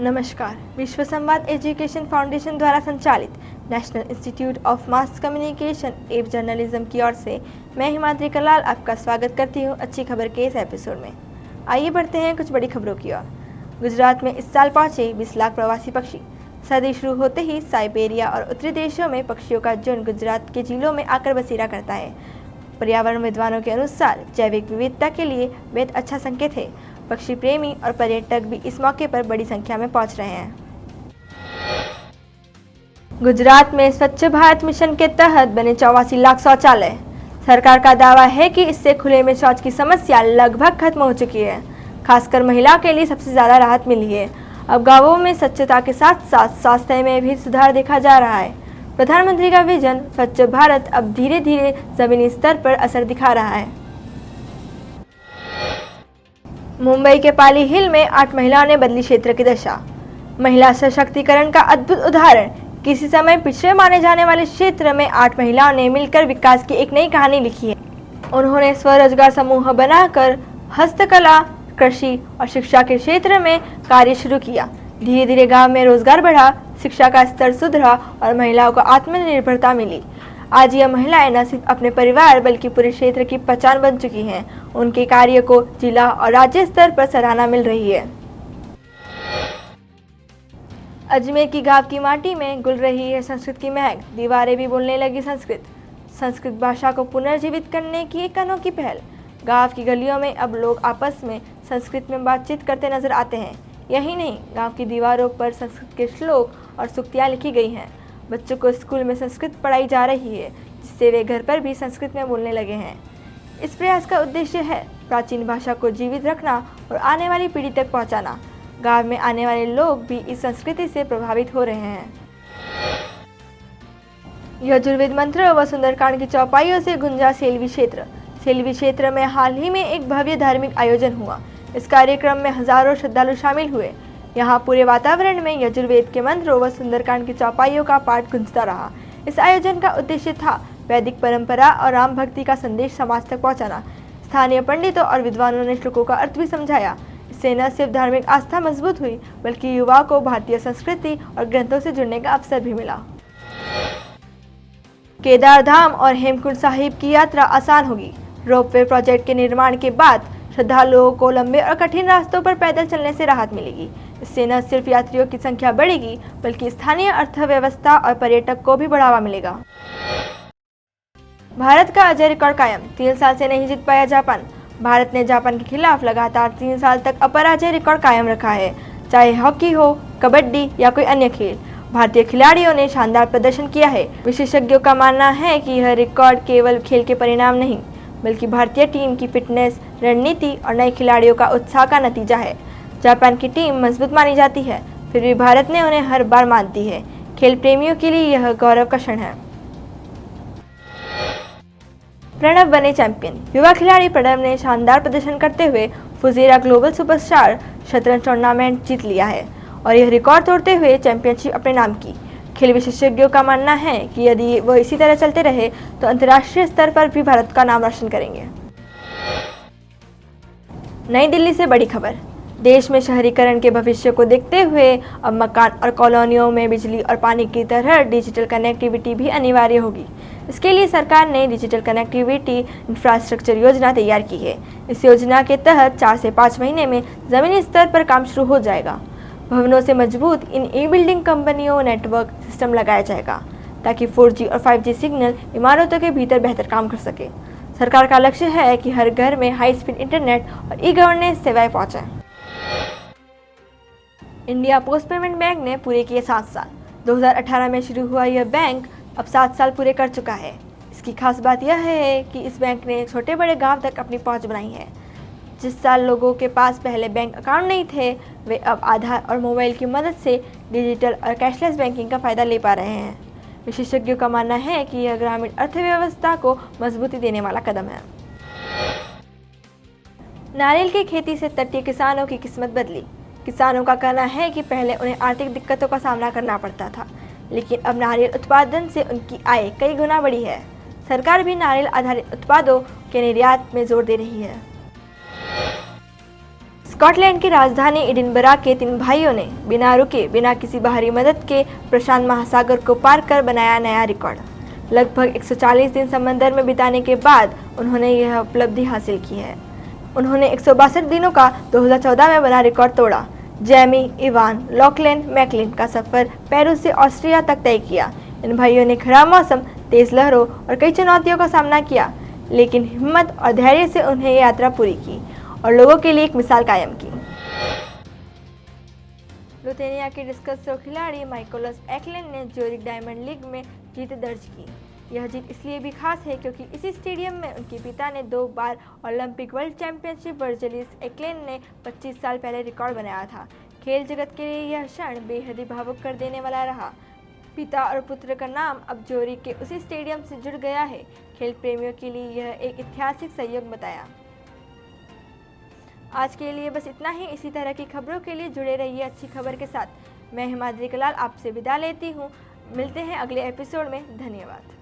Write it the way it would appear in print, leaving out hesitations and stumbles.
नमस्कार। विश्व संवाद एजुकेशन फाउंडेशन द्वारा संचालित national institute of mass communication एवं जर्नलिज्म की ओर से मैं हिमाद्री कलाल आपका स्वागत करती हूं अच्छी खबर के इस एपिसोड में। आइए बढ़ते हैं कुछ बड़ी खबरों की ओर। गुजरात में इस साल पहुंचे 20 लाख प्रवासी पक्षी। सर्दी शुरू होते ही साइबेरिया और उत्तरी देशों में पक्षियों का झुंड गुजरात के झीलों में आकर बसेरा करता है। पर्यावरण विद्वानों के अनुसार जैविक विविधता के लिए बेहद अच्छा संकेत है। पक्षी प्रेमी और पर्यटक भी इस मौके पर बड़ी संख्या में पहुंच रहे हैं। गुजरात में स्वच्छ भारत मिशन के तहत बने 84 लाख शौचालय। सरकार का दावा है कि इससे खुले में शौच की समस्या लगभग खत्म हो चुकी है। खासकर महिलाओं के लिए सबसे ज्यादा राहत मिली है। अब गांवों में स्वच्छता के साथ साथ स्वास्थ्य में भी सुधार देखा जा रहा है। प्रधानमंत्री का विजन स्वच्छ भारत अब धीरे धीरे जमीनी स्तर पर असर दिखा रहा है। मुंबई के पाली हिल में 8 महिलाओं ने बदली क्षेत्र की दशा। महिला सशक्तिकरण का अद्भुत उदाहरण। किसी समय पिछड़े माने जाने वाले क्षेत्र में 8 महिलाओं ने मिलकर विकास की एक नई कहानी लिखी है। उन्होंने स्वरोजगार समूह बनाकर हस्तकला, कृषि और शिक्षा के क्षेत्र में कार्य शुरू किया। धीरे धीरे गांव में रोजगार बढ़ा, शिक्षा का स्तर सुधरा और महिलाओं को आत्मनिर्भरता मिली। आज यह महिलाएं न सिर्फ अपने परिवार बल्कि पूरे क्षेत्र की पहचान बन चुकी हैं। उनके कार्य को जिला और राज्य स्तर पर सराहना मिल रही है। अजमेर की गांव की माटी में घुल रही है संस्कृत की महक। दीवारें भी बोलने लगी संस्कृत भाषा को पुनर्जीवित करने की एक अनोखी पहल। गांव की गलियों में अब लोग आपस में संस्कृत में बातचीत करते नजर आते हैं। यही नहीं, गांव की दीवारों पर संस्कृत के श्लोक और सूक्तियाँ लिखी गई हैं। बच्चों को स्कूल में संस्कृत पढ़ाई जा रही है, जिससे वे घर पर भी संस्कृत में बोलने लगे हैं। इस प्रयास का उद्देश्य है प्राचीन भाषा को जीवित रखना और आने वाली पीढ़ी तक पहुंचाना। गांव में आने वाले लोग भी इस संस्कृति से प्रभावित हो रहे हैं। यजुर्वेद मंत्र व सुंदरकांड की चौपाइयों से गुंजा सेल्वी क्षेत्र। सेल्वी क्षेत्र में हाल ही में एक भव्य धार्मिक आयोजन हुआ। इस कार्यक्रम में हजारों श्रद्धालु शामिल हुए। यहाँ पूरे वातावरण में यजुर्वेद के मंत्रों व सुंदरकांड की चौपाइयों का पाठ गूंजता रहा। इस आयोजन का उद्देश्य था वैदिक परंपरा और राम भक्ति का संदेश समाज तक पहुंचाना। स्थानीय पंडितों और विद्वानों ने श्लोकों का अर्थ भी समझाया। इससे न सिर्फ धार्मिक आस्था मजबूत हुई बल्कि युवाओं को भारतीय संस्कृति और ग्रंथों से जुड़ने का अवसर भी मिला। केदार धाम और हेमकुंड साहिब की यात्रा आसान होगी। रोपवे प्रोजेक्ट के निर्माण के बाद श्रद्धालुओं को लंबे और कठिन रास्तों पर पैदल चलने से राहत मिलेगी। इससे न सिर्फ यात्रियों की संख्या बढ़ेगी बल्कि स्थानीय अर्थव्यवस्था और पर्यटक को भी बढ़ावा मिलेगा। भारत का अजय रिकॉर्ड कायम। 3 साल से नहीं जीत पाया जापान। भारत ने जापान के खिलाफ लगातार 3 साल तक अपराजय रिकॉर्ड कायम रखा है, चाहे हॉकी हो, कबड्डी या कोई अन्य खेल। भारतीय खिलाड़ियों ने शानदार प्रदर्शन किया है। विशेषज्ञों का मानना है कि यह रिकॉर्ड केवल खेल के परिणाम नहीं बल्कि भारतीय टीम की फिटनेस, रणनीति और नए खिलाड़ियों का उत्साह का नतीजा है। जापान की टीम मजबूत मानी जाती है, फिर भी भारत ने उन्हें हर बार मात दी है। खेल प्रेमियों के लिए यह गौरव का क्षण है। प्रणव बने चैंपियन। युवा खिलाड़ी प्रणव ने शानदार प्रदर्शन करते हुए फुजेरा ग्लोबल सुपरस्टार शतरंज टूर्नामेंट जीत लिया है और यह रिकॉर्ड तोड़ते हुए चैंपियनशिप अपने नाम की। खेल विशेषज्ञों का मानना है कि यदि वो इसी तरह चलते रहे तो अंतर्राष्ट्रीय स्तर पर भी भारत का नाम रोशन करेंगे। नई दिल्ली से बड़ी खबर। देश में शहरीकरण के भविष्य को देखते हुए अब मकान और कॉलोनियों में बिजली और पानी की तरह डिजिटल कनेक्टिविटी भी अनिवार्य होगी। इसके लिए सरकार ने डिजिटल कनेक्टिविटी इंफ्रास्ट्रक्चर योजना तैयार की है। इस योजना के तहत 4 से 5 महीने में जमीनी स्तर पर काम शुरू हो जाएगा। भवनों से मजबूत इन ई-बिल्डिंग कंपनियों नेटवर्क सिस्टम लगाया जाएगा ताकि 4G और 5G सिग्नल इमारतों के भीतर बेहतर काम कर सके। सरकार का लक्ष्य है कि हर घर में हाई स्पीड इंटरनेट और ई-गवर्नेंस सेवाएं पहुंचे। इंडिया पोस्ट पेमेंट बैंक ने पूरे किए 7 साल। 2018 में शुरू हुआ यह बैंक अब 7 साल पूरे कर चुका है। इसकी खास बात यह है कि इस बैंक ने छोटे बड़े गांव तक अपनी पहुंच बनाई है। जिस साल लोगों के पास पहले बैंक अकाउंट नहीं थे, वे अब आधार और मोबाइल की मदद से डिजिटल और कैशलेस बैंकिंग का फायदा ले पा रहे हैं। विशेषज्ञों का मानना है कि यह ग्रामीण अर्थव्यवस्था को मजबूती देने वाला कदम है। नारियल की खेती से तटीय किसानों की किस्मत बदली। किसानों का कहना है कि पहले उन्हें आर्थिक दिक्कतों का सामना करना पड़ता था, लेकिन अब नारियल उत्पादन से उनकी आय कई गुना बढ़ी है। सरकार भी नारियल आधारित उत्पादों के निर्यात में जोर दे रही है। स्कॉटलैंड की राजधानी एडिनबरा के 3 भाइयों ने बिना रुके, बिना किसी बाहरी मदद के प्रशांत महासागर को पार कर बनाया नया रिकॉर्ड। लगभग 140 दिन समंदर में बिताने के बाद उन्होंने यह उपलब्धि हासिल की है। उन्होंने 162 दिनों का 2014 में बना रिकॉर्ड तोड़ा। जेमी, इवान, लॉकलैंड मैकलिन का सफर पेरू से ऑस्ट्रिया तक तय किया। इन भाइयों ने खराब मौसम, तेज लहरों और कई चुनौतियों का सामना किया, लेकिन हिम्मत और धैर्य से उन्हें ये यात्रा पूरी की और लोगों के लिए एक मिसाल कायम की। लिथुआनिया के डिस्कस थ्रो खिलाड़ी माइकोलस एक्लेन ने ज्यूरिख डायमंड लीग में जीत दर्ज की। यह जीत इसलिए भी खास है क्योंकि इसी स्टेडियम में उनके पिता ने 2 बार ओलंपिक वर्ल्ड चैंपियनशिप वर्जिलिस एक्लेन ने 25 साल पहले रिकॉर्ड बनाया था। खेल जगत के लिए यह क्षण बेहद ही भावुक कर देने वाला रहा। पिता और पुत्र का नाम अब ज्यूरिख के उसी स्टेडियम से जुड़ गया है। खेल प्रेमियों के लिए यह एक ऐतिहासिक संयोग बताया। आज के लिए बस इतना ही। इसी तरह की खबरों के लिए जुड़े रहिए अच्छी खबर के साथ। मैं हिमाद्री कलाल आपसे विदा लेती हूँ। मिलते हैं अगले एपिसोड में। धन्यवाद।